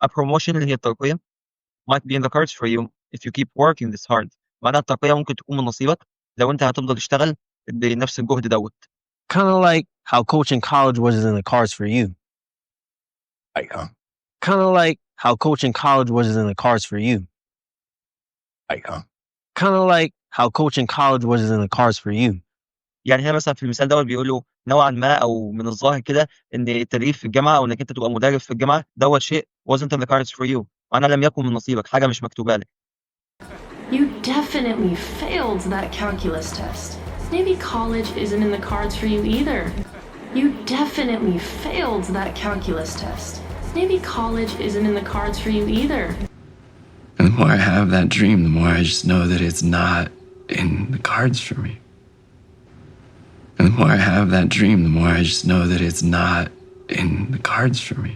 A promotion اللي هي الترقية might be in the cards for you if you keep working this hard. معناها الترقية ممكن تكون من نصيبك لو أنت هتفضل تشتغل بنفس الجهد دوّة. Kind of like how coaching college wasn't in the cards for you. Like, huh? Kind of like how coaching college wasn't in the cards for you. Like, huh? Kind of like how coaching college wasn't in the cards for you. يعني هنا مثلًا في المثال دوّة بيقولوا نوعًا ما أو من الظاهر كده إن التدريب في الجامعة أو إنك أنت تبقى مدرب في الجامعة دوّة شيء wasn't in the cards for you. معناه لم يكن من نصيبك، حاجة مش مكتوبة لك. You definitely failed that calculus test. Maybe college isn't in the cards for you either. You definitely failed that calculus test. Maybe college isn't in the cards for you either. And the more I have that dream, the more I just know that it's not in the cards for me. And the more I have that dream, the more I just know that it's not in the cards for me.